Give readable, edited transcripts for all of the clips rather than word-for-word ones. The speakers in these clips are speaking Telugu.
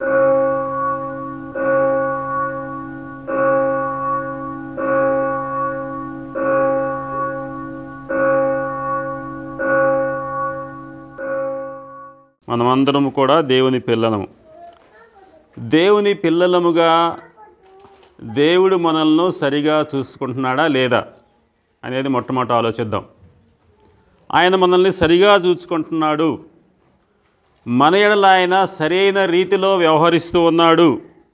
మనమందరము కూడా దేవుని పిల్లలము. దేవుని పిల్లలముగా దేవుడు మనల్ని సరిగా చూసుకుంటున్నాడా లేదా అనేది మొట్టమొదట ఆలోచిద్దాం. ఆయన మనల్ని సరిగా చూసుకుంటున్నాడు, మన ఎడల ఆయన సరైన రీతిలో వ్యవహరిస్తూ ఉన్నాడు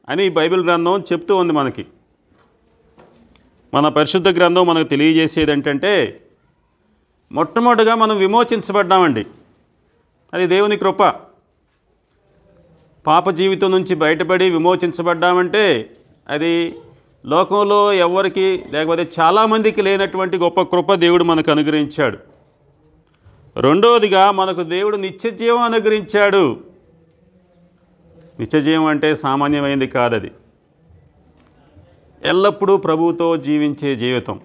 అని బైబిల్ గ్రంథం చెప్తూ ఉంది మనకి. మన పరిశుద్ధ గ్రంథం మనకు తెలియజేసేది ఏంటంటే, మొట్టమొదటిగా మనం విమోచించబడ్డామండి. అది దేవుని కృప. పాప జీవితం నుంచి బయటపడి విమోచించబడ్డామంటే అది లోకంలో ఎవరికి లేకపోతే చాలామందికి లేనటువంటి గొప్ప కృప దేవుడు మనకు అనుగ్రహించాడు. రెండవదిగా మనకు దేవుడు నిత్యజీవం అనుగ్రహించాడు. నిత్యజీవం అంటే సామాన్యమైనది కాదది. ఎల్లప్పుడూ ప్రభువుతో జీవించే జీవితం.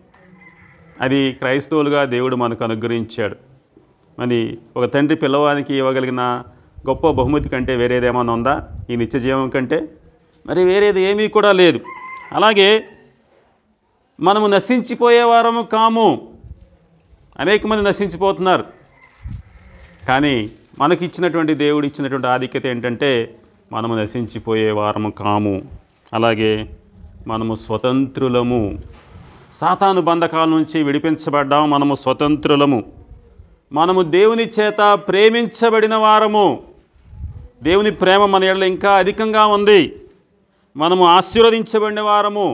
అది క్రైస్తవులుగా దేవుడు మనకు అనుగ్రహించాడు. మరి ఒక తండ్రి పిల్లవానికి ఇవ్వగలిగిన గొప్ప బహుమతి కంటే వేరేదేమన్నా ఉందా? ఈ నిత్యజీవం కంటే మరి వేరేది ఏమీ కూడా లేదు. అలాగే మనము నశించిపోయే వారము కాము. అనేక మంది నశించిపోతున్నారు. కానీ మనకి ఇచ్చినటువంటి దేవుడు ఇచ్చినటువంటి ఆధిక్యత ఏంటంటే, మనము నశించిపోయే వారము కాము. అలాగే మనము స్వతంత్రులము. సాతాను బంధకాల నుంచి విడిపించబడ్డాము. మనము స్వతంత్రులము. మనము దేవుని చేత ప్రేమించబడిన వారము. దేవుని ప్రేమ మన ఎడల ఇంకా అధికంగా ఉంది. మనము ఆశీర్వదించబడిన వారము.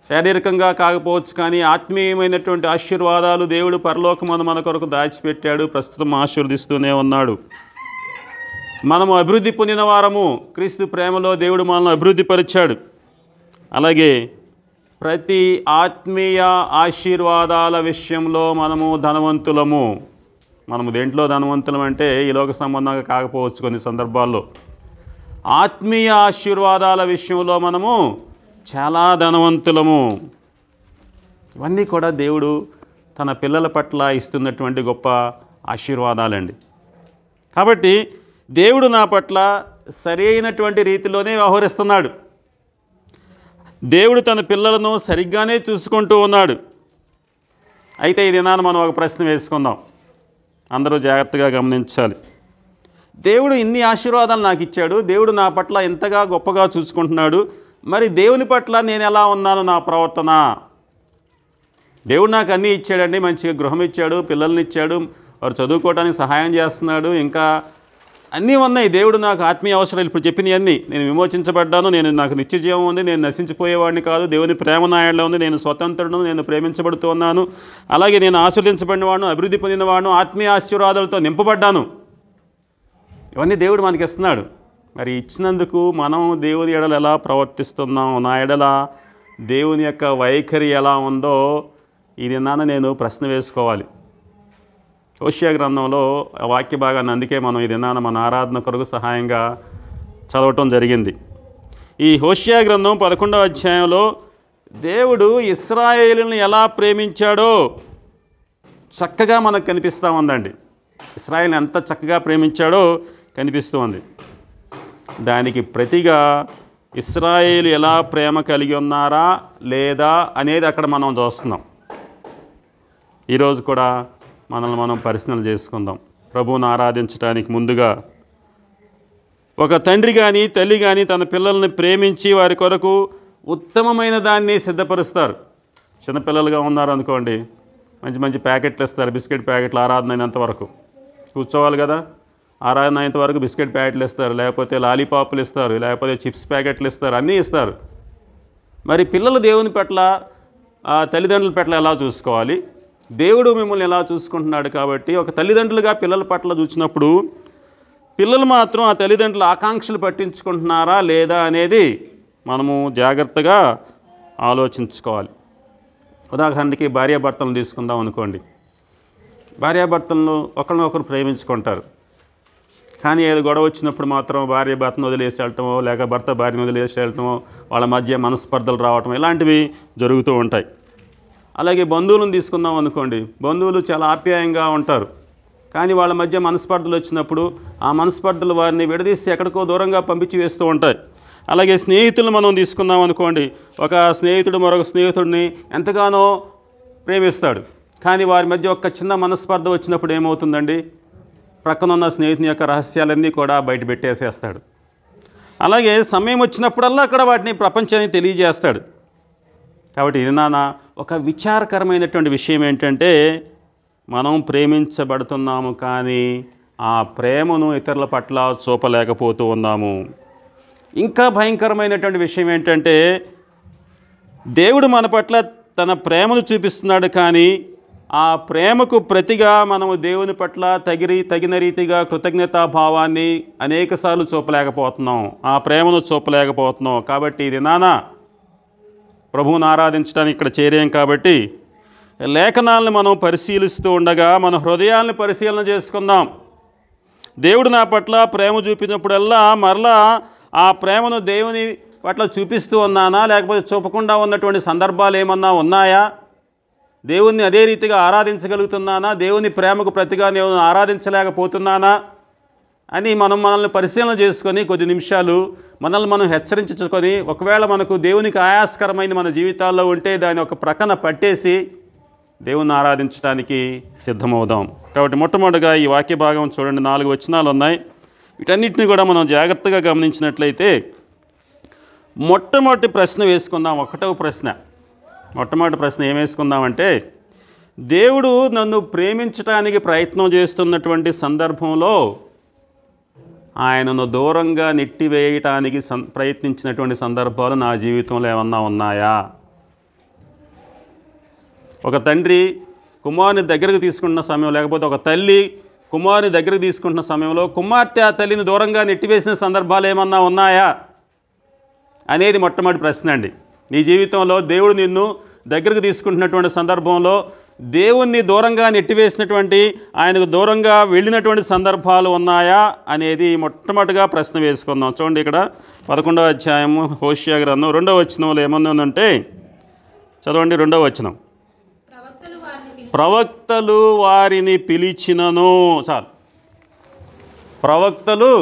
శారీరకంగా కాకపోవచ్చు, కానీ ఆత్మీయమైనటువంటి ఆశీర్వాదాలు దేవుడు పరలోకమందు మన కొరకు దాచిపెట్టాడు. ప్రస్తుతం ఆశీర్వదిస్తూనే ఉన్నాడు. మనము అభివృద్ధి పొందిన వారము. క్రీస్తు ప్రేమలో దేవుడు మనల్ని అభివృద్ధిపరిచాడు. అలాగే ప్రతి ఆత్మీయ ఆశీర్వాదాల విషయంలో మనము ధనవంతులము. మనము దేంట్లో ధనవంతులం అంటే ఈ లోక సంబంధంగా కాకపోవచ్చు. కొన్ని సందర్భాల్లో ఆత్మీయ ఆశీర్వాదాల విషయంలో మనము చాలా ధనవంతులము. ఇవన్నీ కూడా దేవుడు తన పిల్లల పట్ల ఇస్తున్నటువంటి గొప్ప ఆశీర్వాదాలండి. కాబట్టి దేవుడు నా పట్ల సరైనటువంటి రీతిలోనే వ్యవహరిస్తున్నాడు. దేవుడు తన పిల్లలను సరిగ్గానే చూసుకుంటూ ఉన్నాడు. అయితే ఈ దినాన మనం ఒక ప్రశ్న వేసుకుందాం. అందరూ జాగ్రత్తగా గమనించాలి. దేవుడు ఇన్ని ఆశీర్వాదాలు నాకు ఇచ్చాడు, దేవుడు నా పట్ల ఎంతగా గొప్పగా చూసుకుంటున్నాడు, మరి దేవుని పట్ల నేను ఎలా ఉన్నాను, నా ప్రవర్తన? దేవుడు నాకు అన్నీ ఇచ్చాడండి. మంచిగా గృహం ఇచ్చాడు, పిల్లల్ని ఇచ్చాడు, వారు చదువుకోవడానికి సహాయం చేస్తున్నాడు, ఇంకా అన్నీ ఉన్నాయి. దేవుడు నాకు ఆత్మీయ అవసరాలు ఇప్పుడు చెప్పినవన్నీ. నేను విమోచించబడ్డాను, నాకు నిత్యజీవం ఉంది, నేను నశించిపోయేవాడిని కాదు, దేవుని ప్రేమ నాయడలో ఉంది, నేను స్వతంత్రుడును, నేను ప్రేమించబడుతూ ఉన్నాను, అలాగే నేను ఆశీర్వదించబడినవాడు, అభివృద్ధి పొందినవాడు, ఆత్మీయ ఆశీర్వాదాలతో నింపబడ్డాను. ఇవన్నీ దేవుడు మనకి ఇస్తున్నాడు. మరి ఇచ్చినందుకు మనం దేవుని ఎడల ఎలా ప్రవర్తిస్తున్నాం, నా ఎడల దేవుని యొక్క వైఖరి ఎలా ఉందో ఈ దినాన నేను ప్రశ్న వేసుకోవాలి. హోషేయ గ్రంథంలో వాక్య భాగాన్ని అందుకే మనం ఈ దినాన మన ఆరాధన కొరకు సహాయంగా చదవటం జరిగింది. ఈ హోషేయ గ్రంథం 11వ అధ్యాయంలో దేవుడు ఇశ్రాయేలుని ఎలా ప్రేమించాడో చక్కగా మనకు కనిపిస్తూ ఉందండి. ఇశ్రాయేలుని ఎంత చక్కగా ప్రేమించాడో కనిపిస్తూ ఉంది. దానికి ప్రతిగా ఇశ్రాయేలు ఎలా ప్రేమ కలిగి ఉన్నారా లేదా అనేది అక్కడ మనం చూస్తున్నాం. ఈరోజు కూడా మనల్ని మనం పరిశీలన చేసుకుందాం. ప్రభువుని ఆరాధించడానికి ముందుగా ఒక తండ్రి కానీ తల్లి కానీ తన పిల్లల్ని ప్రేమించి వారి కొరకు ఉత్తమమైన దాన్ని సిద్ధపరుస్తారు. చిన్నపిల్లలుగా ఉన్నారనుకోండి, మంచి మంచి ప్యాకెట్లు ఇస్తారు, బిస్కెట్ ప్యాకెట్లు. ఆరాధన అయినంత వరకు కూర్చోవాలి కదా, ఆరాధన అయినంత వరకు బిస్కెట్ ప్యాకెట్లు ఇస్తారు, లేకపోతే లాలీపాపులు ఇస్తారు, లేకపోతే చిప్స్ ప్యాకెట్లు ఇస్తారు, అన్నీ ఇస్తారు. మరి పిల్లలు దేవుని పట్ల తల్లిదండ్రుల పట్ల ఎలా చూసుకోవాలి? దేవుడు మిమ్మల్ని ఎలా చూసుకుంటున్నాడు? కాబట్టి ఒక తల్లిదండ్రులుగా పిల్లల పట్ల చూసినప్పుడు పిల్లలు మాత్రం ఆ తల్లిదండ్రుల ఆకాంక్షలు పట్టించుకుంటున్నారా లేదా అనేది మనము జాగ్రత్తగా ఆలోచించుకోవాలి. ఉదాహరణకి భార్యాభర్తలను తీసుకుందాం అనుకోండి. భార్యాభర్తలను ఒకరినొకరు ప్రేమించుకుంటారు, కానీ ఏదో గొడవ వచ్చినప్పుడు మాత్రం భార్య భర్తను వదిలేసి వెళ్ళటమో, లేక భర్త భార్యను వదిలేసి వెళ్ళటమో, వాళ్ళ మధ్య మనస్పర్ధలు రావటం, ఇలాంటివి జరుగుతూ ఉంటాయి. అలాగే బంధువులను తీసుకుందాం అనుకోండి. బంధువులు చాలా ఆప్యాయంగా ఉంటారు, కానీ వాళ్ళ మధ్య మనస్పర్ధలు వచ్చినప్పుడు ఆ మనస్పర్ధలు వారిని విడదీసి ఎక్కడికో దూరంగా పంపించి వేస్తూ ఉంటాయి. అలాగే స్నేహితులు మనం తీసుకున్నాం అనుకోండి, ఒక స్నేహితుడు మరొక స్నేహితుడిని ఎంతగానో ప్రేమిస్తాడు, కానీ వారి మధ్య ఒక చిన్న మనస్పర్ధ వచ్చినప్పుడు ఏమవుతుందండి, ప్రక్కనున్న స్నేహితుని యొక్క రహస్యాలన్నీ కూడా బయట పెట్టేసేస్తాడు. అలాగే సమయం వచ్చినప్పుడల్లా అక్కడ వాటిని ప్రపంచానికి తెలియజేస్తాడు. కాబట్టి ఇది ఒక విచారకరమైనటువంటి విషయం ఏంటంటే, మనం ప్రేమించబడుతున్నాము కానీ ఆ ప్రేమను ఇతరుల పట్ల చూపలేకపోతూ ఉన్నాము. ఇంకా భయంకరమైనటువంటి విషయం ఏంటంటే, దేవుడు మన పట్ల తన ప్రేమను చూపిస్తున్నాడు కానీ ఆ ప్రేమకు ప్రతిగా మనము దేవుని పట్ల తగిన రీతిగా కృతజ్ఞతాభావాన్ని అనేకసార్లు చూపలేకపోతున్నాం, ఆ ప్రేమను చూపలేకపోతున్నాం. కాబట్టి ఇది ప్రభువుని ఆరాధించడానికి ఇక్కడ చేరాం కాబట్టి లేఖనాలను మనం పరిశీలిస్తూ ఉండగా మన హృదయాలను పరిశీలన చేసుకుందాం. దేవుడు నా పట్ల ప్రేమ చూపినప్పుడల్లా మరలా ఆ ప్రేమను దేవుని పట్ల చూపిస్తూ ఉన్నానా, లేకపోతే చూపకుండా ఉన్నటువంటి సందర్భాలు ఏమన్నా ఉన్నాయా? దేవుణ్ణి అదే రీతిగా ఆరాధించగలుగుతున్నానా? దేవుని ప్రేమకు ప్రతిగా నేను ఆరాధించలేకపోతున్నానా అని మనల్ని పరిశీలన చేసుకొని కొద్ది నిమిషాలు మనల్ని మనం హెచ్చరించుకొని, ఒకవేళ మనకు దేవునికి ఆయాస్కరమైన మన జీవితాల్లో ఉంటే దాన్ని ఒక ప్రక్కన పట్టేసి దేవుని ఆరాధించడానికి సిద్ధమవుదాం. కాబట్టి మొట్టమొదటిగా ఈ వాక్య భాగం చూడండి, 4 వచనాలు ఉన్నాయి. వీటన్నిటిని కూడా మనం జాగ్రత్తగా గమనించినట్లయితే మొట్టమొదటి ప్రశ్న వేసుకుందాం. మొట్టమొదటి ప్రశ్న ఏం వేసుకుందామంటే, దేవుడు నన్ను ప్రేమించడానికి ప్రయత్నం చేస్తున్నటువంటి సందర్భంలో ఆయనను దూరంగా నెట్టివేయటానికి ప్రయత్నించినటువంటి సందర్భాలు నా జీవితంలో ఏమన్నా ఉన్నాయా? ఒక తండ్రి కుమారుని దగ్గరకు తీసుకుంటున్న సమయం, లేకపోతే ఒక తల్లి కుమారుని దగ్గరకు తీసుకుంటున్న సమయంలో కుమార్తె ఆ తల్లిని దూరంగా నెట్టివేసిన సందర్భాలు ఏమన్నా ఉన్నాయా అనేది మొట్టమొదటి ప్రశ్న అండి. నీ జీవితంలో దేవుడు నిన్ను దగ్గరకు తీసుకుంటున్నటువంటి సందర్భంలో దేవుణ్ణి దూరంగా నెట్టివేసినటువంటి, ఆయనకు దూరంగా వెళ్ళినటువంటి సందర్భాలు ఉన్నాయా అనేది మొట్టమొదటిగా ప్రశ్న వేసుకుందాం. చూడండి, ఇక్కడ 11వ అధ్యాయము హోషేయ గ్రంథం 2వ వచనంలో ఏమన్నా చదవండి. 2వ వచనం, ప్రవక్తలు వారిని పిలిచినను. చాలు, ప్రవక్తలు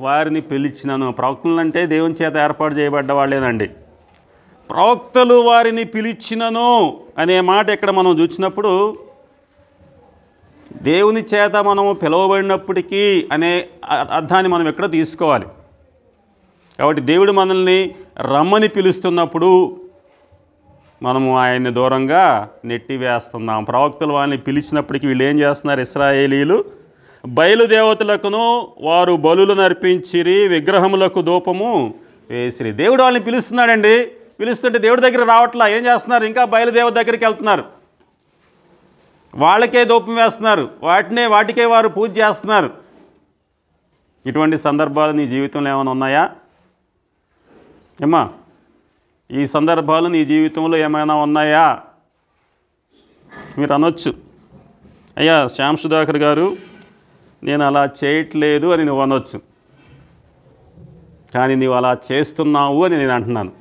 వారిని పిలిచినను. ప్రవక్తలు అంటే దేవుని చేత ఏర్పాటు చేయబడ్డ వాళ్ళేనండి. ప్రవక్తలు వారిని పిలిచినను అనే మాట ఇక్కడ మనం చూసినప్పుడు దేవుని చేత మనము పిలువబడినప్పటికీ అనే అర్థాన్ని మనం ఎక్కడ తీసుకోవాలి. కాబట్టి దేవుడు మనల్ని రమ్మని పిలుస్తున్నప్పుడు మనము ఆయన్ని దూరంగా నెట్టివేస్తున్నాం. ప్రవక్తలు వారిని పిలిచినప్పటికీ వీళ్ళు ఏం చేస్తున్నారు? ఇశ్రాయేలీలు బయలుదేవతలకును వారు బలులు నర్పించిరి, విగ్రహములకు ధూపము వేసిరి. దేవుడు వాళ్ళని పిలుస్తున్నాడండి. పిలుస్తుంటే దేవుడి దగ్గర రావట్లా. ఏం చేస్తున్నారు? ఇంకా బయలుదేవత దగ్గరికి వెళ్తున్నారు, వాళ్ళకే ధూపం వేస్తున్నారు, వాటికే వారు పూజ చేస్తున్నారు. ఇటువంటి సందర్భాలు నీ జీవితంలో ఏమైనా ఉన్నాయా? ఏమ్మా, ఈ సందర్భాలు నీ జీవితంలో ఏమైనా ఉన్నాయా? మీరు అనొచ్చు, అయ్యా శ్యామ్ సుధాకర్ గారు నేను అలా చేయట్లేదు అని నువ్వు అనొచ్చు, కానీ నీవు అలా చేస్తున్నావు అని నేను అంటున్నాను.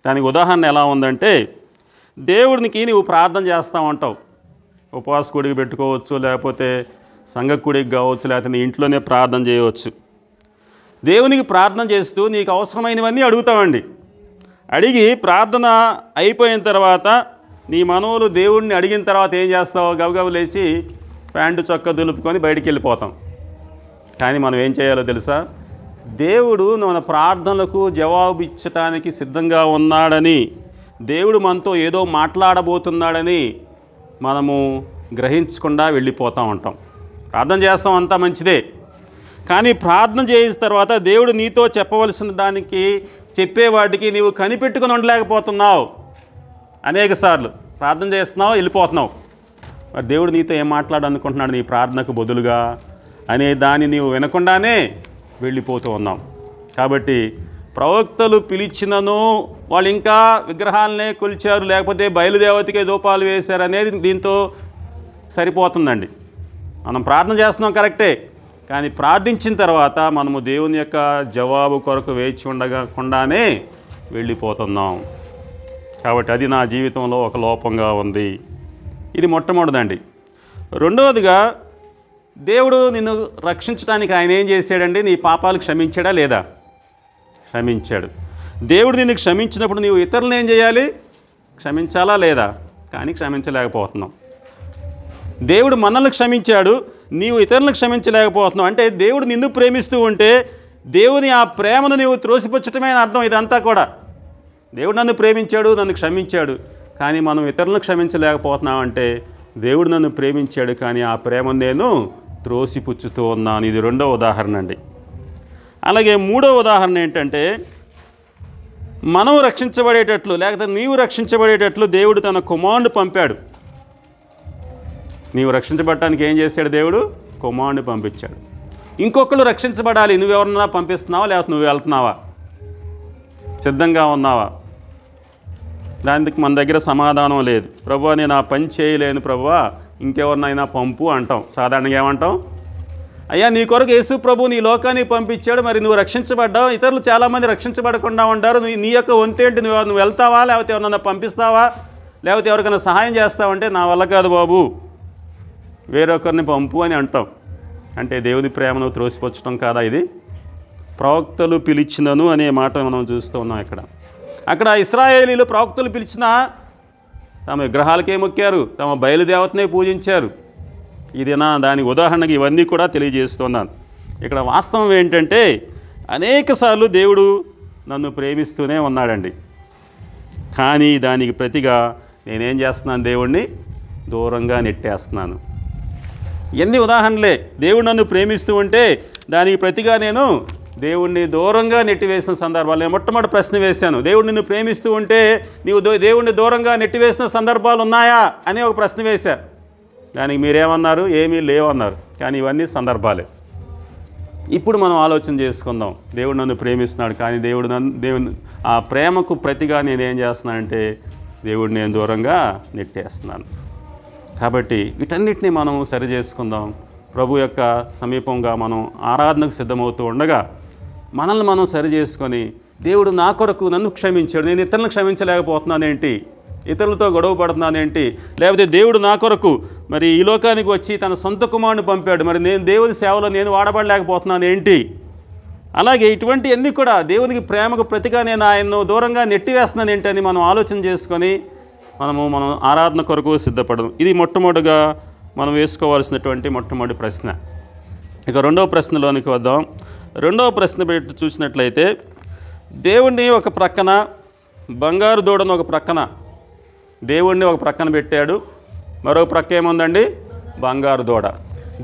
దానికి ఉదాహరణ ఎలా ఉందంటే, దేవుడికి నీవు ప్రార్థన చేస్తూ ఉంటావు. ఉపవాస కూడికి పెట్టుకోవచ్చు, లేకపోతే సంఘ కూడికి కావచ్చు, లేకపోతే నీ ఇంట్లోనే ప్రార్థన చేయవచ్చు. దేవునికి ప్రార్థన చేస్తూ నీకు అవసరమైనవన్నీ అడుగుతావండి. అడిగి ప్రార్థన అయిపోయిన తర్వాత నీ మనవులు దేవుడిని అడిగిన తర్వాత ఏం చేస్తావు? గబగబ లేచి ప్యాంటు చొక్కా దులుపుకొని బయటికి వెళ్ళిపోతాం. కానీ మనం ఏం చేయాలో తెలుసా? దేవుడు మన ప్రార్థనలకు జవాబు ఇచ్చటానికి సిద్ధంగా ఉన్నాడని, దేవుడు మనతో ఏదో మాట్లాడబోతున్నాడని మనము గ్రహించకుండా వెళ్ళిపోతూ ఉంటాం. ప్రార్థన చేస్తాం, అంతా మంచిదే, కానీ ప్రార్థన చేసిన తర్వాత దేవుడు నీతో చెప్పవలసిన దానికి చెప్పేవాటికి నీవు కనిపెట్టుకుని ఉండలేకపోతున్నావు. అనేక సార్లు ప్రార్థన చేస్తున్నావు, వెళ్ళిపోతున్నావు. మరి దేవుడు నీతో ఏం మాట్లాడాలనుకుంటున్నాడు నీ ప్రార్థనకు బదులుగా అనే దాన్ని నీవు వినకుండానే వెళ్ళిపోతూ ఉన్నాం. కాబట్టి ప్రవక్తలు పిలిచినను వాళ్ళు ఇంకా విగ్రహాలనే కొలిచారు, లేకపోతే బయలుదేవతకే ధూపాలు వేశారు అనేది దీంతో సరిపోతుందండి. మనం ప్రార్థన చేస్తున్నాం కరెక్టే, కానీ ప్రార్థించిన తర్వాత మనము దేవుని యొక్క జవాబు కొరకు వేచి ఉండకుండానే వెళ్ళిపోతున్నాం. కాబట్టి అది నా జీవితంలో ఒక లోపంగా ఉంది. ఇది మొట్టమొదటిదండి. రెండవదిగా దేవుడు నిన్ను రక్షించడానికి ఆయన ఏం చేశాడండి? నీ పాపాలు క్షమించాడా లేదా? క్షమించాడు. దేవుడు నిన్ను క్షమించినప్పుడు నీవు ఇతరులను ఏం చేయాలి? క్షమించాలా లేదా? కానీ క్షమించలేకపోతున్నాం. దేవుడు మనల్ని క్షమించాడు, నీవు ఇతరులను క్షమించలేకపోతున్నావు. అంటే దేవుడు నిన్ను ప్రేమిస్తూ ఉంటే దేవుని ఆ ప్రేమను నీవు త్రోసిపుచ్చటమే అని అర్థం. ఇదంతా కూడా దేవుడు నన్ను ప్రేమించాడు, నన్ను క్షమించాడు, కానీ మనం ఇతరులను క్షమించలేకపోతున్నామంటే దేవుడు నన్ను ప్రేమించాడు కానీ ఆ ప్రేమను నేను త్రోసిపుచ్చుతూ ఉన్నాను. ఇది రెండవ ఉదాహరణ అండి. అలాగే మూడవ ఉదాహరణ ఏంటంటే, మనం రక్షించబడేటట్లు లేకపోతే నీవు రక్షించబడేటట్లు దేవుడు తన కుమారుని పంపాడు. నీవు రక్షించబడటానికి ఏం చేశాడు? దేవుడు కుమారుని పంపించాడు. ఇంకొకరు రక్షించబడాలి, నువ్వెవరన్నా పంపిస్తున్నావా లేకపోతే నువ్వు వెళ్తున్నావా? సిద్ధంగా ఉన్నావా? దానికి మన దగ్గర సమాధానం లేదు. ప్రభువా నేను ఆ పని చేయలేను ప్రభువా, ఇంకెవరినైనా పంపు అంటాం. సాధారణంగా ఏమంటాం? అయ్యా నీ కొరకు యేసు ప్రభు నీ లోకానికి పంపించాడు, మరి నువ్వు రక్షించబడ్డావు, ఇతరులు చాలామంది రక్షించబడకుండా ఉంటారు, నీ యొక్క వంతేంటి? నువ్వు వెళ్తావా లేకపోతే ఎవరినైనా పంపిస్తావా లేకపోతే ఎవరికైనా సహాయం చేస్తావంటే నా వల్ల కాదు బాబు, వేరొకరిని పంపు అని అంటాం. అంటే దేవుని ప్రేమను త్రోసిపుచ్చటం కాదా ఇది? ప్రవక్తలు పిలిచినను అనే మాట మనం చూస్తూ ఉన్నాం ఇక్కడ. అక్కడ ఇశ్రాయేలీలు ప్రవక్తలు పిలిచినా తమ విగ్రహాలకే మొక్కారు, తమ బయలుదేవతనే పూజించారు. ఇదేనా దానికి ఉదాహరణకి ఇవన్నీ కూడా తెలియజేస్తున్నాను. ఇక్కడ వాస్తవం ఏంటంటే అనేకసార్లు దేవుడు నన్ను ప్రేమిస్తూనే ఉన్నాడండి, కానీ దానికి ప్రతిగా నేనేం చేస్తున్నాను? దేవుణ్ణి దూరంగా నెట్టేస్తున్నాను. ఎన్ని ఉదాహరణలే! దేవుడు నన్ను ప్రేమిస్తూ ఉంటే దానికి ప్రతిగా నేను దేవుణ్ణి దూరంగా నెట్టివేసిన సందర్భాలు. నేను మొట్టమొదటి ప్రశ్న వేశాను, దేవుడు నిన్ను ప్రేమిస్తూ ఉంటే నీవు దేవుణ్ణి దూరంగా నెట్టివేసిన సందర్భాలు ఉన్నాయా అని ఒక ప్రశ్న వేశా. దానికి మీరేమన్నారు? ఏమీ లేవన్నారు. కానీ ఇవన్నీ సందర్భాలే. ఇప్పుడు మనం ఆలోచన చేసుకుందాం. దేవుడు నన్ను ప్రేమిస్తున్నాడు, కానీ దేవుని ఆ ప్రేమకు ప్రతిగా నేనేం చేస్తున్నానంటే దేవుడిని నేను దూరంగా నెట్టేస్తున్నాను. కాబట్టి వీటన్నిటిని మనం సరి చేసుకుందాం. ప్రభు యొక్క సమీపంగా మనం ఆరాధనకు సిద్ధమవుతూ ఉండగా మనల్ని మనం సరి చేసుకొని, దేవుడు నా కొరకు నన్ను క్షమించాడు, నేను ఇతరులను క్షమించలేకపోతున్నానేంటి? ఇతరులతో గొడవ పడుతున్నానేంటి? లేకపోతే దేవుడు నా కొరకు మరి ఈ లోకానికి వచ్చి తన సొంత కుమారుని పంపాడు, మరి నేను దేవుని సేవలో నేను వాడబడలేకపోతున్నాను ఏంటి? అలాగే ఇటువంటి అన్నీ కూడా దేవునికి ప్రేమకు ప్రతిగా నేను ఆయన్ను దూరంగా నెట్టివేస్తున్నాను ఏంటి అని మనం ఆలోచన చేసుకొని మనం ఆరాధన కొరకు సిద్ధపడడం. ఇది మొట్టమొదటిగా మనం వేసుకోవాల్సినటువంటి మొట్టమొదటి ప్రశ్న. ఇక రెండవ ప్రశ్నలోనికి వద్దాం. రెండవ ప్రశ్న పెట్టి చూసినట్లయితే, దేవుణ్ణి ఒక ప్రక్కన, బంగారు దూడను ఒక ప్రక్కన, దేవుణ్ణి ఒక ప్రక్కన పెట్టాడు. మరొక ప్రక్క ఏముందండి? బంగారు దూడ.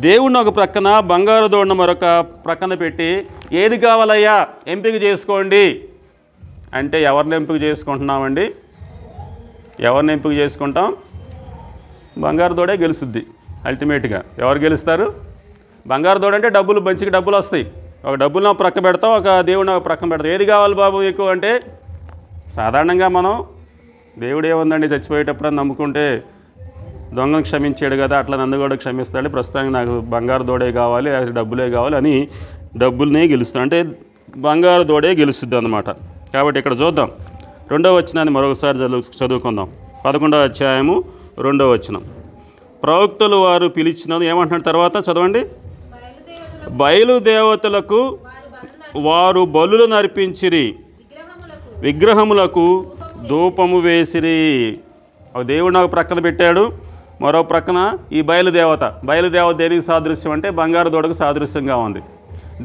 దేవుణ్ణి ఒక ప్రక్కన, బంగారు దూడను మరొక ప్రక్కన పెట్టి ఏది కావాలయ్యా ఎంపిక చేసుకోండి అంటే ఎవరిని ఎంపిక చేసుకుంటున్నామండి? ఎవరిని ఎంపిక చేసుకుంటాం? బంగారు దూడే గెలుస్తుంది. అల్టిమేట్గా ఎవరు గెలుస్తారు? బంగారు దూడ అంటే డబ్బులు, మంచిగా డబ్బులు వస్తాయి. ఒక డబ్బులను ఒక ప్రక్క పెడతాం, ఒక దేవుడిని ఒక ప్రక్కన పెడతాం. ఏది కావాలి బాబు ఎక్కువ అంటే సాధారణంగా మనం దేవుడు ఏముందండి చచ్చిపోయేటప్పుడు అని నమ్ముకుంటే దొంగను క్షమించాడు కదా, అట్లా నన్ను కూడా క్షమిస్తాడు, ప్రస్తుతానికి నాకు బంగారు దూడే కావాలి, అది డబ్బులే కావాలి అని డబ్బులనే గెలుస్తాడు. అంటే బంగారు దూడే గెలుస్తుంది అన్నమాట. కాబట్టి ఇక్కడ చూద్దాం, 2వ వచనాన్ని మరొకసారి చదువుకుందాం. 11వ అధ్యాయము 2వ వచనం. ప్రవక్తలు వారు పిలిచినను ఏమంటున్నాడు తర్వాత చదవండి. బయలుదేవతలకు వారు బలులను అర్పించిరి, విగ్రహములకు ధూపము వేసిరి. దేవుడు నాకు ప్రక్కన పెట్టాడు, మరో ప్రక్కన ఈ బయలుదేవత దేనికి సాదృశ్యం అంటే బంగారు దూడకు సాదృశ్యంగా ఉంది.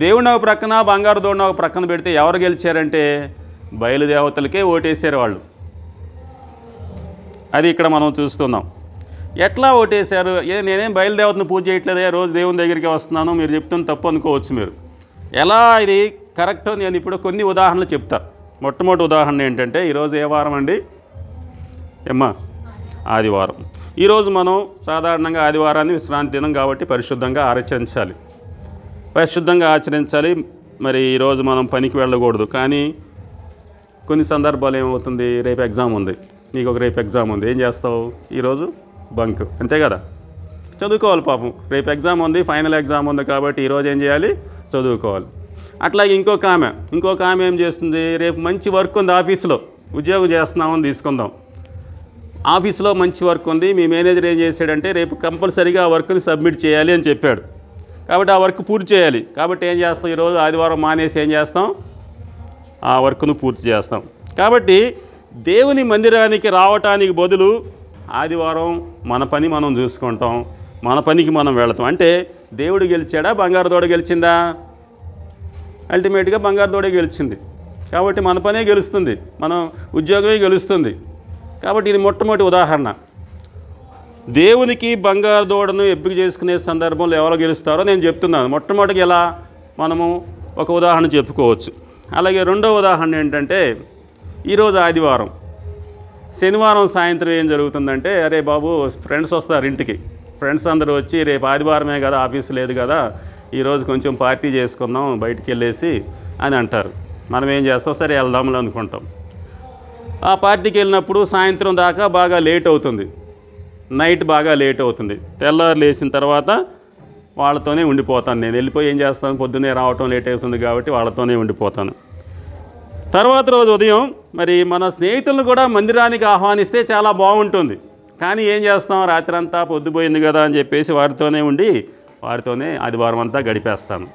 దేవుడు నాకు ప్రక్కన, బంగారు దూడ నాకు ప్రక్కన పెడితే ఎవరు గెలిచారంటే బయలుదేవతలకే ఓటేసారు వాళ్ళు. అది ఇక్కడ మనం చూస్తున్నాం. ఎట్లా ఓటేశారు? నేనేం బయలుదేవతను పూజ చేయట్లేదే, రోజు దేవుని దగ్గరికి వస్తున్నాను, మీరు చెప్తున్న తప్పు అనుకోవచ్చు మీరు. ఎలా ఇది కరెక్టో నేను ఇప్పుడు కొన్ని ఉదాహరణలు చెప్తా. మొట్టమొదటి ఉదాహరణ ఏంటంటే, ఈరోజు ఏ వారం అండి? ఆదివారం. ఈరోజు మనం సాధారణంగా ఆదివారాన్ని విశ్రాంతి దినం కాబట్టి పరిశుద్ధంగా ఆచరించాలి. మరి ఈరోజు మనం పనికి వెళ్ళకూడదు. కానీ కొన్ని సందర్భాలు ఏమవుతుంది, రేపు ఎగ్జామ్ ఉంది, నీకు ఒక రేపు ఎగ్జామ్ ఉంది, ఏం చేస్తావు? ఈరోజు బంక్, అంతే కదా, చదువుకోవాలి పాపం. రేపు ఎగ్జామ్ ఉంది, ఫైనల్ ఎగ్జామ్ ఉంది కాబట్టి ఈరోజు ఏం చేయాలి? చదువుకోవాలి. అట్లాగే ఇంకొక ఆమె ఏం చేస్తుంది? రేపు మంచి వర్క్ ఉంది, ఆఫీసులో ఉద్యోగం చేస్తున్నామని తీసుకుందాం. ఆఫీస్లో మంచి వర్క్ ఉంది, మీ మేనేజర్ ఏం చేశాడంటే రేపు కంపల్సరీగా ఆ వర్క్ని సబ్మిట్ చేయాలి అని చెప్పాడు. కాబట్టి ఆ వర్క్ పూర్తి చేయాలి. కాబట్టి ఏం చేస్తాం, ఈరోజు ఆదివారం మానేసి ఏం చేస్తాం, ఆ వర్క్ను పూర్తి చేస్తాం. కాబట్టి దేవుని మందిరానికి రావటానికి బదులు ఆదివారం మన పని మనం చూసుకుంటాం, మన పనికి మనం వెళతాం. అంటే దేవుడు గెలిచాడా, బంగారు దూడ గెలిచిందా? అల్టిమేట్గా బంగారు దూడే గెలిచింది. కాబట్టి మన పనే గెలుస్తుంది, మనం ఉద్యోగమే గెలుస్తుంది. కాబట్టి ఇది మొట్టమొదటి ఉదాహరణ. దేవునికి బంగారు దూడను ఎంపిక చేసుకునే సందర్భంలో ఎవరు గెలుస్తారో నేను చెప్తున్నాను. మొట్టమొదటిగా ఎలా మనము ఒక ఉదాహరణ చెప్పుకోవచ్చు. అలాగే రెండో ఉదాహరణ ఏంటంటే, ఈరోజు ఆదివారం, శనివారం సాయంత్రం ఏం జరుగుతుందంటే, అరే బాబు ఫ్రెండ్స్ వస్తారు ఇంటికి, ఫ్రెండ్స్ అందరూ వచ్చి రేపు ఆదివారమే కదా, ఆఫీసు లేదు కదా, ఈరోజు కొంచెం పార్టీ చేసుకుందాం బయటికి వెళ్ళేసి అని అంటారు. మనం ఏం చేస్తాం, సరే వెళ్దాంలే అనుకుంటాం. ఆ పార్టీకి వెళ్ళినప్పుడు సాయంత్రం దాకా బాగా లేట్ అవుతుంది, నైట్ బాగా లేట్ అవుతుంది. తెల్లారు లేచిన తర్వాత వాళ్ళతోనే ఉండిపోతాను. నేను వెళ్ళిపోయి ఏం చేస్తాను, పొద్దున్నే రావటం లేట్ అవుతుంది కాబట్టి వాళ్ళతోనే ఉండిపోతాను. తర్వాత రోజు ఉదయం మరి మన స్నేహితులను కూడా మందిరానికి ఆహ్వానిస్తే చాలా బాగుంటుంది. కానీ ఏం చేస్తాం, రాత్రంతా పొద్దుపోయింది కదా అని చెప్పేసి వారితోనే ఉండి వారితోనే ఆదివారం అంతా గడిపేస్తాను.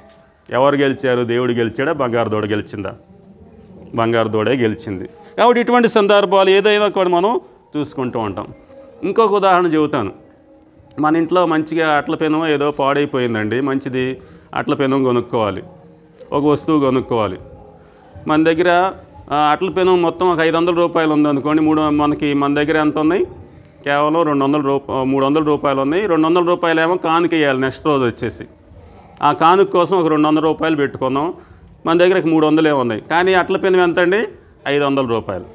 ఎవరు గెలిచారు, దేవుడు గెలిచాడా, బంగారు దూడ గెలిచిందా? బంగారు దూడే గెలిచింది. కాబట్టి ఇటువంటి సందర్భాలు ఏదైనా కూడా మనం చూసుకుంటూ ఉంటాం. ఇంకొక ఉదాహరణ చెబుతాను. మన ఇంట్లో మంచిగా అట్ల పెనం ఏదో పాడైపోయిందండి, మంచిది అట్ల పెనం కొనుక్కోవాలి, ఒక వస్తువు కొనుక్కోవాలి. మన దగ్గర అట్ల పెనం మొత్తం ఒక 500 రూపాయలు ఉందనుకోండి, మన దగ్గర ఎంత ఉన్నాయి, కేవలం 300 రూపాయలు ఉన్నాయి. 200 రూపాయలు ఏమో కానుక వేయాలి నెక్స్ట్ రోజు వచ్చేసి. ఆ కానుక కోసం ఒక 200 రూపాయలు పెట్టుకున్నాం, మన దగ్గర 300 ఉన్నాయి. కానీ అట్ల పెనం ఎంత అండి, 500 రూపాయలు.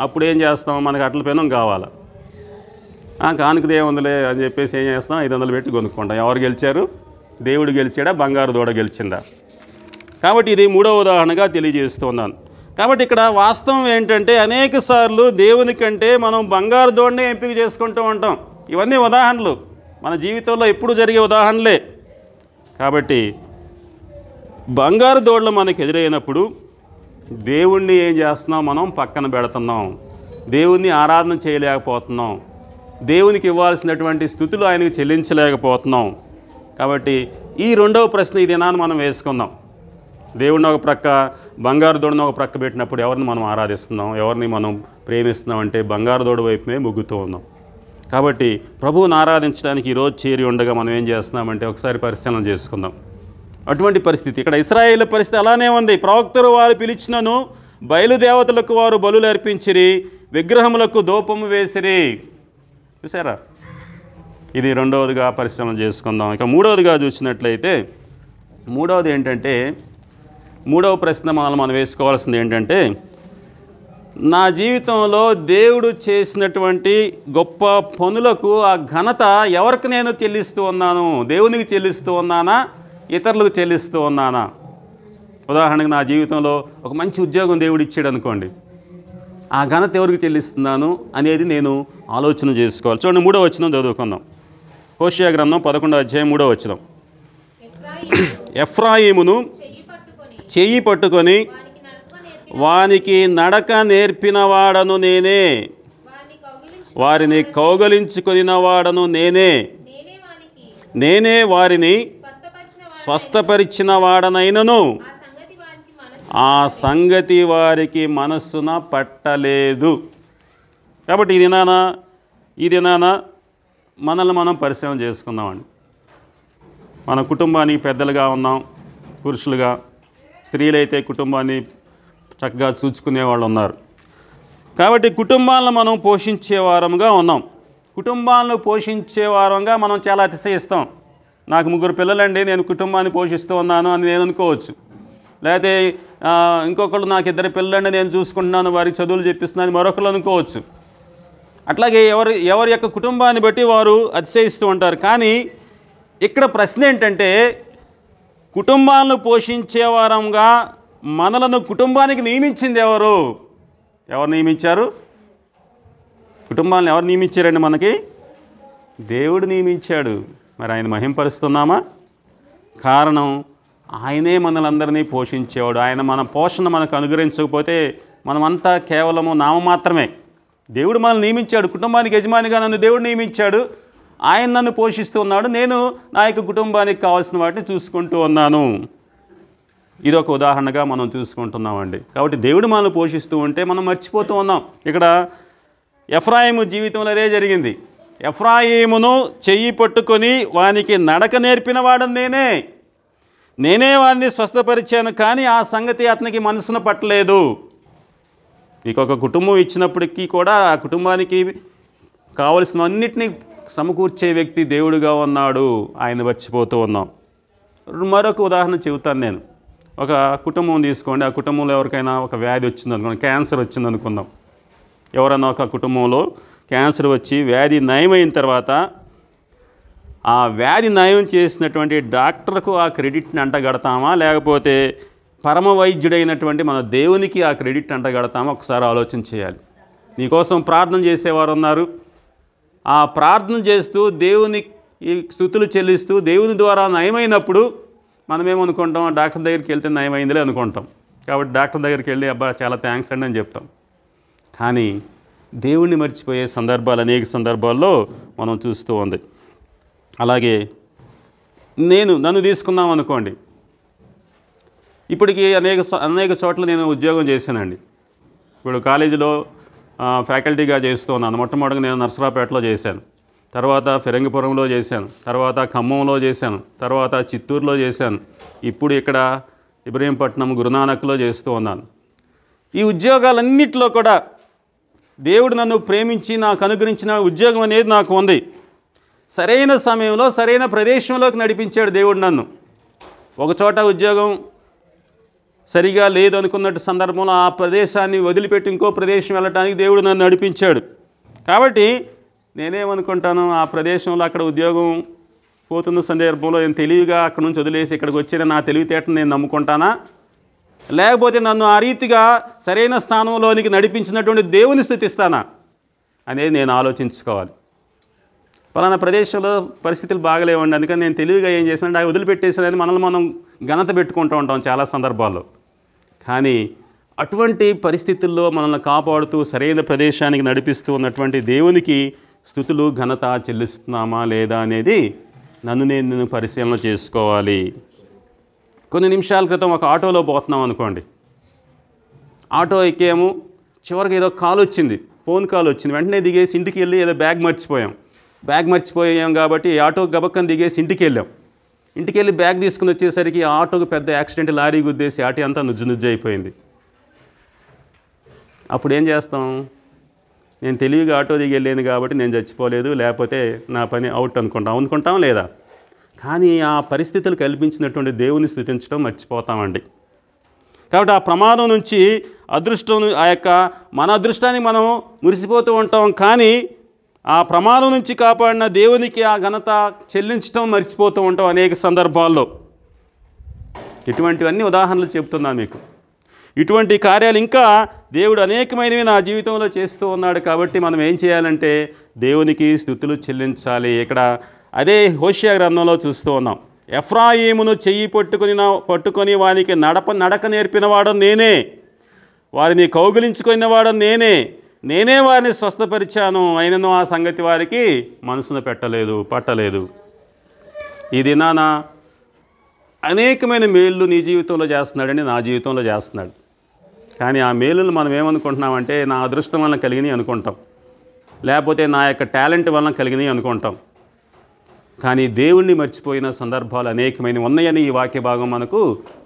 అప్పుడు ఏం చేస్తాం, మనకు అట్ల పెనం కావాలి, కానుకది ఏముందిలే అని చెప్పేసి ఏం చేస్తాం, 500 పెట్టి కొనుక్కుంటాం. ఎవరు గెలిచారు, దేవుడు గెలిచాడా, బంగారు దూడ గెలిచిందా? కాబట్టి ఇది మూడవ ఉదాహరణగా తెలియజేస్తున్నాను. కాబట్టి ఇక్కడ వాస్తవం ఏంటంటే, అనేక సార్లు దేవుని కంటే మనం బంగారు దూడనే ఎంపిక చేసుకుంటూ ఉంటాం. ఇవన్నీ ఉదాహరణలు, మన జీవితంలో ఎప్పుడు జరిగే ఉదాహరణలే. కాబట్టి బంగారు దూడలు మనకు ఎదురైనప్పుడు దేవుణ్ణి ఏం చేస్తున్నాం, మనం పక్కన పెడుతున్నాం, దేవుణ్ణి ఆరాధన చేయలేకపోతున్నాం, దేవునికి ఇవ్వాల్సినటువంటి స్థుతులు ఆయనకు చెల్లించలేకపోతున్నాం. కాబట్టి ఈ రెండవ ప్రశ్న ఈ దినాన్ని మనం వేసుకుందాం. దేవుడిని ఒక ప్రక్క, బంగారు దూడను ఒక ప్రక్క పెట్టినప్పుడు ఎవరిని మనం ఆరాధిస్తున్నాం, ఎవరిని మనం ప్రేమిస్తున్నాం అంటే బంగారు దూడ వైపునే మొగ్గుతూ ఉన్నాం. కాబట్టి ప్రభువుని ఆరాధించడానికి ఈరోజు చేరి ఉండగా మనం ఏం చేస్తున్నామంటే ఒకసారి పరిశీలన చేసుకుందాం. అటువంటి పరిస్థితి ఇక్కడ ఇశ్రాయేలు పరిస్థితి అలానే ఉంది. ప్రవక్తలు వారు పిలిచినను బయలుదేవతలకు వారు బలులు అర్పించిరి, విగ్రహములకు ధూపము వేసిరి. చూసారా, ఇది రెండవదిగా పరిశీలన చేసుకుందాం. ఇక మూడవదిగా చూసినట్లయితే, మూడవది ఏంటంటే, మూడవ ప్రశ్న మనం వేసుకోవాల్సింది ఏంటంటే, నా జీవితంలో దేవుడు చేసినటువంటి గొప్ప పనులకు ఆ ఘనత ఎవరికి నేను చెల్లిస్తూ ఉన్నాను? దేవునికి చెల్లిస్తూ ఉన్నానా, ఇతరులకు చెల్లిస్తూ ఉన్నానా? ఉదాహరణకు నా జీవితంలో ఒక మంచి ఉద్యోగం దేవుడు ఇచ్చాడు అనుకోండి, ఆ ఘనత ఎవరికి చెల్లిస్తున్నాను అనేది నేను ఆలోచన చేసుకోవాలి. చూడండి, 3వ వచనం చదువుకుందాం. హోషేయ గ్రంథం 11వ అధ్యాయం 3వ వచనం. ఎఫ్రాయిమును చెయ్యి పట్టుకొని వానికి నడక నేర్పిన వాడను నేనే, వారిని కౌగలించుకొనిన వాడను నేనే, నేనే వారిని స్వస్థపరిచిన వాడనైనను ఆ సంగతి వారికి మనస్సున పట్టలేదు. కాబట్టి ఈ దినాన మనల్ని మనం పరిశీలన చేసుకుందామండి. మన కుటుంబానికి పెద్దలుగా ఉన్నాం, పురుషులుగా. స్త్రీలైతే కుటుంబాన్ని చక్కగా చూసుకునే వాళ్ళు ఉన్నారు. కాబట్టి కుటుంబాలను మనం పోషించే వారంగా ఉన్నాం. కుటుంబాలను పోషించే వారంగా మనం చాలా అతిశయిస్తాం. నాకు 3 పిల్లలండి, నేను కుటుంబాన్ని పోషిస్తూ ఉన్నాను అని నేను అనుకోవచ్చు. లేకపోతే ఇంకొకళ్ళు నాకు 2 పిల్లలండి, నేను చూసుకుంటున్నాను, వారికి చదువులు చెప్పిస్తున్నాను మరొకరు అనుకోవచ్చు. అట్లాగే ఎవరి యొక్క కుటుంబాన్ని బట్టి వారు అతిశయిస్తూ ఉంటారు. కానీ ఇక్కడ ప్రశ్న ఏంటంటే, కుటుంబాలను పోషించే వారంగా మనలను కుటుంబానికి నియమించింది ఎవరు? ఎవరు నియమించారు? కుటుంబాలను ఎవరు నియమించారండి? మనకి దేవుడు నియమించాడు. మరి ఆయన మహింపరుస్తున్నామా? కారణం ఆయనే మనలందరినీ పోషించేవాడు. ఆయన మన పోషణ మనకు అనుగ్రహించకపోతే మనమంతా కేవలము నామమాత్రమే. దేవుడు మనల్ని నియమించాడు, కుటుంబానికి యజమానిగా నన్ను దేవుడు నియమించాడు, ఆయన నన్ను పోషిస్తూ ఉన్నాడు, నేను నా యొక్క కుటుంబానికి కావాల్సిన వాటిని చూసుకుంటూ ఉన్నాను. ఇది ఒక ఉదాహరణగా మనం చూసుకుంటున్నామండి. కాబట్టి దేవుడు మనల్ని పోషిస్తూ ఉంటే మనం మర్చిపోతూ ఉన్నాం. ఇక్కడ ఎఫ్రాయిము జీవితంలో అదే జరిగింది. ఎఫ్రాయిమును చెయ్యి పట్టుకొని వానికి నడక నేర్పిన వాడని నేనే వాడిని స్వస్థపరిచాను, కానీ ఆ సంగతి అతనికి మనసును పట్టలేదు. మీకు ఒక కుటుంబం ఇచ్చినప్పటికీ కూడా ఆ కుటుంబానికి కావలసిన అన్నిటినీ సమకూర్చే వ్యక్తి దేవుడుగా ఉన్నాడు, ఆయన మర్చిపోతూ ఉన్నాం. మరొక ఉదాహరణ చెబుతాను నేను. ఒక కుటుంబం తీసుకోండి, ఆ కుటుంబంలో ఎవరికైనా ఒక వ్యాధి వచ్చింది అనుకోండి, క్యాన్సర్ వచ్చింది అనుకుందాం. ఎవరైనా ఒక కుటుంబంలో క్యాన్సర్ వచ్చి వ్యాధి నయమైన తర్వాత ఆ వ్యాధి నయం చేసినటువంటి డాక్టర్కు ఆ క్రెడిట్ని అంటగడతామా, లేకపోతే పరమ వైద్యుడైనటువంటి మన దేవునికి ఆ క్రెడిట్ అంటగడతామా? ఒకసారి ఆలోచన చేయాలి. నీకోసం ప్రార్థన చేసేవారు ఉన్నారు. ఆ ప్రార్థన చేస్తూ దేవుని స్తుతులు చెల్లిస్తూ దేవుని ద్వారా నయమైనప్పుడు మనమేమనుకుంటాం, డాక్టర్ దగ్గరికి వెళ్తే నయమైందిలే అనుకుంటాం. కాబట్టి డాక్టర్ దగ్గరికి వెళ్ళి అబ్బా చాలా థ్యాంక్స్ అండి అని చెప్తాం. కానీ దేవుణ్ణి మర్చిపోయే సందర్భాలు అనేక సందర్భాల్లో మనం చూస్తూ ఉంది. అలాగే నన్ను తీసుకున్నాం అనుకోండి. ఇప్పటికీ అనేక చోట్ల నేను ఉద్యోగం చేశానండి. ఇప్పుడు కాలేజీలో ఫ్యాకల్టీగా చేస్తూ ఉన్నాను. మొట్టమొదటిగా నేను నర్సరావుపేటలో చేశాను, తర్వాత ఫిరంగిపురంలో చేశాను, తర్వాత ఖమ్మంలో చేశాను, తర్వాత చిత్తూరులో చేశాను, ఇప్పుడు ఇక్కడ ఇబ్రహీంపట్నం గురునానక్లో చేస్తూ ఉన్నాను. ఈ ఉద్యోగాలన్నింటిలో కూడా దేవుడు నన్ను ప్రేమించి నాకు అనుగ్రహించిన ఉద్యోగం అనేది నాకు ఉంది. సరైన సమయంలో సరైన ప్రదేశంలోకి నడిపించాడు దేవుడు నన్ను. ఒకచోట ఉద్యోగం సరిగా లేదు అనుకున్నట్టు సందర్భంలో ఆ ప్రదేశాన్ని వదిలిపెట్టి ఇంకో ప్రదేశం వెళ్ళటానికి దేవుడు నన్ను నడిపించాడు. కాబట్టి నేనేమనుకుంటాను, ఆ ప్రదేశంలో అక్కడ ఉద్యోగం పోతున్న సందర్భంలో నేను తెలివిగా అక్కడ నుంచి వదిలేసి ఇక్కడికి వచ్చిన నా తెలివితేటను నేను నమ్ముకుంటానా, లేకపోతే నన్ను ఆ రీతిగా సరైన స్థానంలోనికి నడిపించినటువంటి దేవుని స్తుతిస్తానా అనేది నేను ఆలోచించుకోవాలి. పలానా ప్రదేశంలో పరిస్థితులు బాగలేవండి, అందుకని నేను తెలివిగా ఏం చేశానంటే అవి వదిలిపెట్టేసానని మనల్ని మనం ఘనత పెట్టుకుంటూ ఉంటాం చాలా సందర్భాల్లో. కానీ అటువంటి పరిస్థితుల్లో మనల్ని కాపాడుతూ సరైన ప్రదేశానికి నడిపిస్తూ ఉన్నటువంటి దేవునికి స్తుతులు ఘనత చెల్లిస్తున్నామా లేదా అనేది నేను పరిశీలన చేసుకోవాలి. కొన్ని నిమిషాల క్రితం ఒక ఆటోలో పోతున్నాం అనుకోండి. ఆటో ఎక్కాము, చివరికి ఏదో కాల్ వచ్చింది, ఫోన్ కాల్ వచ్చింది. వెంటనే దిగేసి ఇంటికి వెళ్ళి ఏదో బ్యాగ్ మర్చిపోయాం కాబట్టి ఆటో గబక్కని దిగేసి ఇంటికి వెళ్ళాం. ఇంటికి వెళ్ళి బ్యాగ్ తీసుకుని వచ్చేసరికి ఆటోకు పెద్ద యాక్సిడెంట్, లారీ గుద్దేసి ఆటో అంతా నుజ్జు అయిపోయింది. అప్పుడు ఏం చేస్తాం? నేను తెలివిగా ఆటో దిగి వెళ్ళాను కాబట్టి నేను చచ్చిపోలేదు, లేకపోతే నా పని అవుట్ అనుకుంటాం లేదా? కానీ ఆ పరిస్థితులు కల్పించినటువంటి దేవుని స్తుతించడం మర్చిపోతామండి. కాబట్టి ఆ ప్రమాదం నుంచి అదృష్టం, మన అదృష్టాన్ని మనం మురిసిపోతూ ఉంటాం. కానీ ఆ ప్రమాదం నుంచి కాపాడిన దేవునికి ఆ ఘనత చెల్లించడం మర్చిపోతూ ఉంటాం అనేక సందర్భాల్లో. ఇటువంటివన్నీ ఉదాహరణలు చెప్తున్నాను మీకు. ఇటువంటి కార్యాలు ఇంకా దేవుడు అనేకమైనవి నా జీవితంలో చేస్తూ ఉన్నాడు. కాబట్టి మనం ఏం చేయాలంటే దేవునికి స్తుతులు చెల్లించాలి. ఇక్కడ అదే హోషేయ గ్రంథంలో చూస్తూ ఉన్నాం. ఎఫ్రాయిమును చెయ్యి పట్టుకొని వానికి నడక నేర్పినవాడు నేనే, వారిని కౌగిలించుకున్నవాడు నేనే వారిని స్వస్థపరిచాను, అయినను ఆ సంగతి వారికి మనసును పట్టలేదు. ఈ దినాన అనేకమైన మేళ్ళు నీ జీవితంలో చేస్తున్నాడండి, నా జీవితంలో చేస్తున్నాడు. కానీ ఆ మేలును మనం ఏమనుకుంటున్నామంటే నా అదృష్టం వలన కలిగినాయి అనుకుంటాం, లేకపోతే నా యొక్క టాలెంట్ వలన కలిగినాయి అనుకుంటాం. కానీ దేవుణ్ణి మర్చిపోయిన సందర్భాలు అనేకమైన ఉన్నాయని ఈ వాక్య భాగం మనకు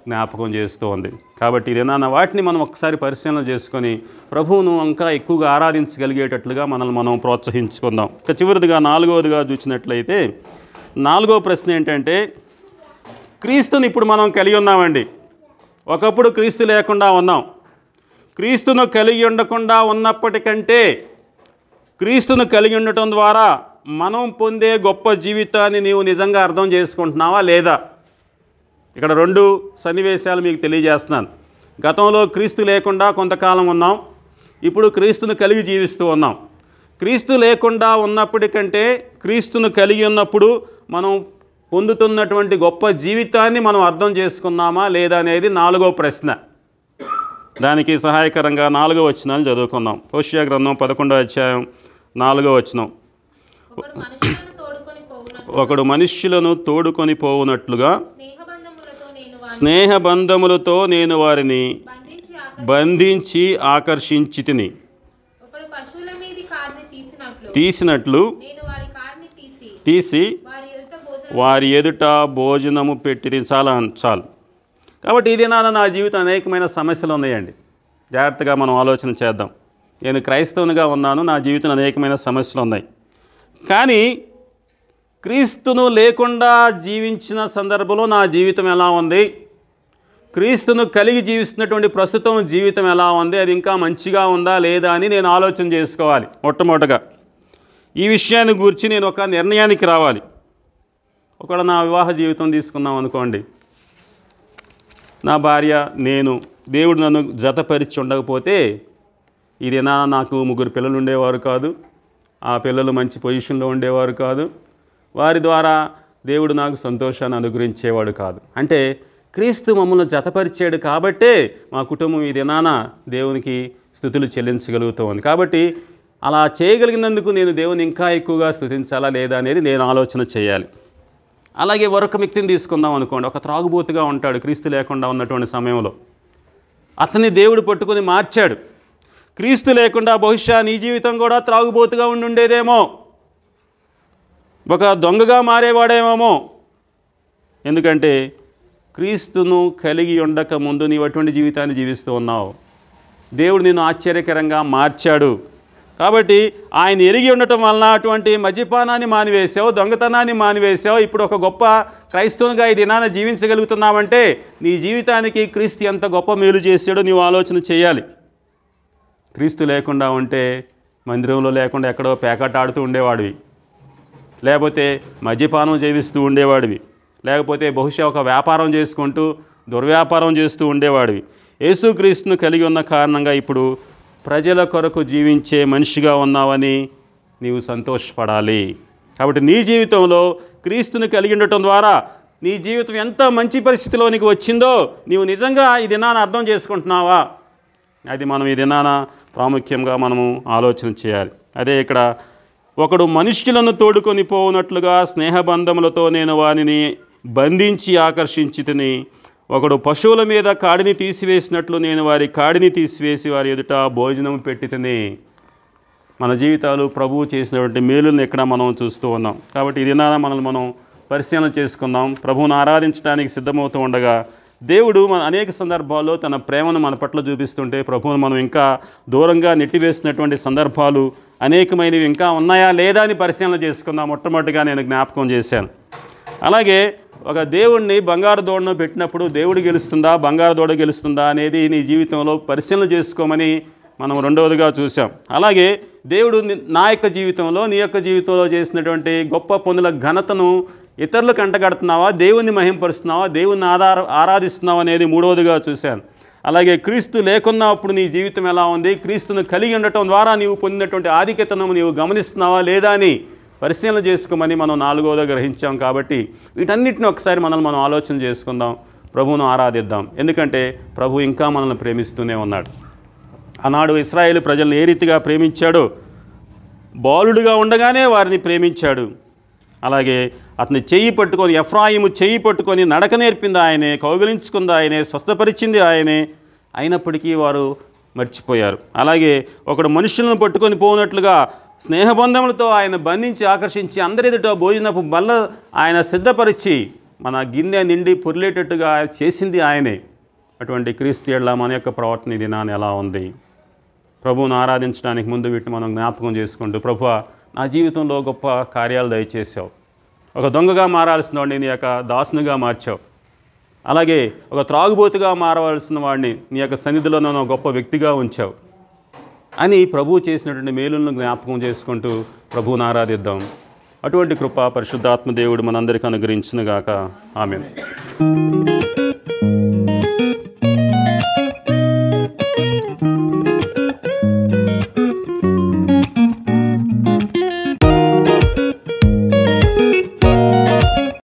జ్ఞాపకం చేస్తూ ఉంది. కాబట్టి ఇదేనా వాటిని మనం ఒకసారి పరిశీలన చేసుకొని ప్రభువును ఇంకా ఎక్కువగా ఆరాధించగలిగేటట్లుగా మనల్ని మనం ప్రోత్సహించుకుందాం. ఇక చివరిదిగా 4వదిగా చూసినట్లయితే 4వ ప్రశ్న ఏంటంటే, క్రీస్తుని ఇప్పుడు మనం కలిగి ఉన్నామండి. ఒకప్పుడు క్రీస్తు లేకుండా ఉన్నాం. క్రీస్తును కలిగి ఉండకుండా ఉన్నప్పటికంటే క్రీస్తును కలిగి ఉండటం ద్వారా మనం పొందే గొప్ప జీవితాన్ని నీవు నిజంగా అర్థం చేసుకుంటున్నావా లేదా? ఇక్కడ 2 సన్నివేశాలు మీకు తెలియజేస్తున్నాను. గతంలో క్రీస్తు లేకుండా కొంతకాలం ఉన్నాం, ఇప్పుడు క్రీస్తును కలిగి జీవిస్తూ ఉన్నాం. క్రీస్తు లేకుండా ఉన్నప్పటికంటే క్రీస్తును కలిగి ఉన్నప్పుడు మనం పొందుతున్నటువంటి గొప్ప జీవితాన్ని మనం అర్థం చేసుకున్నామా లేదా అనేది 4వ ప్రశ్న. దానికి సహాయకరంగా 4వ వచనాన్ని చదువుకుందాం. హోషేయ గ్రంథం 11వ అధ్యాయం 4వ వచనం. ఒకడు మనుష్యులను తోడుకొని పోవునట్లుగా స్నేహబంధములతో నేను వారిని బంధించి ఆకర్షించి తీసినట్లు తీసి వారి ఎదుట భోజనము పెట్టి చాలు. కాబట్టి ఇది నా జీవితం అనేకమైన సమస్యలు ఉన్నాయండి. జాగ్రత్తగా మనం ఆలోచన చేద్దాం. నేను క్రైస్తవునిగా ఉన్నాను, నా జీవితం అనేకమైన సమస్యలు ఉన్నాయి. కానీ క్రీస్తును లేకుండా జీవించిన సందర్భంలో నా జీవితం ఎలా ఉంది, క్రీస్తును కలిగి జీవిస్తున్నటువంటి ప్రస్తుతం జీవితం ఎలా ఉంది, అది ఇంకా మంచిగా ఉందా లేదా అని నేను ఆలోచన చేసుకోవాలి. మొట్టమొదటగా ఈ విషయాన్ని గురించి నేను ఒక నిర్ణయానికి రావాలి. ఒకవేళ నా వివాహ జీవితం తీసుకున్నాం అనుకోండి, నా భార్య నేను దేవుడు నన్ను జతపరిచి ఉండకపోతే ఇది నాకు 3 పిల్లలు ఉండేవారు కాదు, ఆ పిల్లలు మంచి పొజిషన్లో ఉండేవారు కాదు, వారి ద్వారా దేవుడు నాకు సంతోషాన్ని అనుగ్రహించేవాడు కాదు. అంటే క్రీస్తు మమ్మల్ని జతపరిచాడు కాబట్టే మా కుటుంబం ఈ దినాన దేవునికి స్తుతులు చెల్లించగలుగుతామని. కాబట్టి అలా చేయగలిగినందుకు నేను దేవుని ఇంకా ఎక్కువగా స్తుతించాలా లేదా అనేది నేను ఆలోచన చేయాలి. అలాగే మరొక వ్యక్తిని తీసుకుందాం అనుకోండి. ఒక త్రాగుబోతుగా ఉంటాడు క్రీస్తు లేకుండా ఉన్నటువంటి సమయంలో. అతన్ని దేవుడు పట్టుకొని మార్చాడు. క్రీస్తు లేకుండా బహుశా నీ జీవితం కూడా త్రాగుబోతుగా ఉండేదేమో, ఒక దొంగగా మారేవాడేమో. ఎందుకంటే క్రీస్తును కలిగి ఉండక ముందు నీవు అటువంటి జీవితాన్ని జీవిస్తూ ఉన్నావు. దేవుడు నిన్ను ఆశ్చర్యకరంగా మార్చాడు. కాబట్టి ఆయన ఎరిగి ఉండటం వలన అటువంటి మద్యపానాన్ని మానివేశావు, దొంగతనాన్ని మానివేశావు. ఇప్పుడు ఒక గొప్ప క్రైస్తవునిగా ఈ దినాన జీవించగలుగుతున్నావంటే నీ జీవితానికి క్రీస్తు ఎంత గొప్ప మేలు చేశాడో నీవు ఆలోచన చేయాలి. క్రీస్తు లేకుండా ఉంటే మందిరంలో లేకుండా ఎక్కడో పేకాట ఆడుతూ ఉండేవాడివి, లేకపోతే మద్యపానం చేయిస్తూ ఉండేవాడివి, లేకపోతే బహుశా ఒక వ్యాపారం చేసుకుంటూ దుర్వ్యాపారం చేస్తూ ఉండేవాడివి. యేసుక్రీస్తును కలిగి ఉన్న కారణంగా ఇప్పుడు ప్రజల కొరకు జీవించే మనిషిగా ఉన్నావని నీవు సంతోషపడాలి. కాబట్టి నీ జీవితంలో క్రీస్తుని కలిగి ఉండటం ద్వారా నీ జీవితం ఎంత మంచి పరిస్థితిలోనికి వచ్చిందో నీవు నిజంగా ఈ దినాన అర్థం చేసుకుంటున్నావా? అది మనం ఈ దినాన ప్రాముఖ్యంగా మనము ఆలోచన చేయాలి. అదే ఇక్కడ ఒకడు మనుష్యులను తోడుకొని పోవునట్లుగా స్నేహబంధములతో నేను వారిని బంధించి ఆకర్షించి తిని, ఒకడు పశువుల మీద కాడిని తీసివేసినట్లు నేను వారి కాడిని తీసివేసి వారి ఎదుట భోజనం పెట్టి తిని. మన జీవితాలు ప్రభువు చేసినటువంటి మేలులను ఇక్కడ మనం చూస్తూ ఉన్నాం. కాబట్టి ఈ దినాన మనల్ని మనం పరిశీలన చేసుకుందాం. ప్రభువును ఆరాధించడానికి సిద్ధమవుతూ ఉండగా దేవుడు మన అనేక సందర్భాల్లో తన ప్రేమను మన పట్ల చూపిస్తుంటే ప్రభువును మనం ఇంకా దూరంగా నెట్టివేసినటువంటి సందర్భాలు అనేకమైనవి ఇంకా ఉన్నాయా లేదా అని పరిశీలన చేసుకుందాం. మొట్టమొదటిగా నేను జ్ఞాపకం చేశాను. అలాగే ఒక దేవుణ్ణి బంగారు దూడను పెట్టినప్పుడు దేవుడు గెలుస్తుందా బంగారు దూడ గెలుస్తుందా అనేది నీ జీవితంలో పరిశీలన చేసుకోమని మనం రెండవదిగా చూసాం. అలాగే దేవుడు నా యొక్క జీవితంలో నీ యొక్క జీవితంలో చేసినటువంటి గొప్ప పనుల ఘనతను ఇతరులకు అంటగడుతున్నావా, దేవుణ్ణి మహింపరుస్తున్నావా, దేవుణ్ణి ఆరాధిస్తున్నావా అనేది మూడవదిగా చూశాను. అలాగే క్రీస్తు లేకున్నప్పుడు నీ జీవితం ఎలా ఉంది, క్రీస్తును కలిగి ఉండటం ద్వారా నీవు పొందినటువంటి ఆధిక్యతను నీవు గమనిస్తున్నావా లేదా అని పరిశీలన చేసుకోమని మనం నాలుగవదిగా గ్రహించాం. కాబట్టి వీటన్నిటిని ఒకసారి మనం ఆలోచన చేసుకుందాం, ప్రభువును ఆరాధిద్దాం. ఎందుకంటే ప్రభు ఇంకా మనల్ని ప్రేమిస్తూనే ఉన్నాడు. ఆనాడు ఇశ్రాయేలు ప్రజలను ఏ రీతిగా ప్రేమించాడో, బాలుడుగా ఉండగానే వారిని ప్రేమించాడు. అలాగే అతని చెయ్యి పట్టుకొని, ఎఫ్రాయిము చెయ్యి పట్టుకొని నడక నేర్పింది ఆయనే, కౌగిలించుకుంది ఆయనే, స్వస్థపరిచింది ఆయనే. అయినప్పటికీ వారు మర్చిపోయారు. అలాగే ఒకడు మనుషులను పట్టుకొని పోనట్లుగా స్నేహబంధములతో ఆయన బంధించి ఆకర్షించి అందరి ఎదుట భోజనపు బల్ల ఆయన సిద్ధపరిచి మన గిన్నె నిండి పొర్లేటట్టుగా చేసింది ఆయనే. అటువంటి క్రీస్తు యెడల మన యొక్క ప్రవర్తన దినాన్ని ఎలా ఉంది? ప్రభువును ఆరాధించడానికి ముందు వీటిని మనం జ్ఞాపకం చేసుకుంటూ, ప్రభువా నా జీవితంలో గొప్ప కార్యాలు దయచేసావు. ఒక దొంగగా మారాల్సిన వాడిని నీ యొక్క దాసునిగా మార్చావు. అలాగే ఒక త్రాగుబోతుగా మారవలసిన వాడిని నీ యొక్క సన్నిధిలో నన్ను గొప్ప వ్యక్తిగా ఉంచావు అని ప్రభువు చేసినటువంటి మేలులను జ్ఞాపకం చేసుకుంటూ ప్రభువును ఆరాధిద్దాం. అటువంటి కృప పరిశుద్ధాత్మ దేవుడు మనందరికీ అనుగ్రహించునుగాక. ఆమేన్.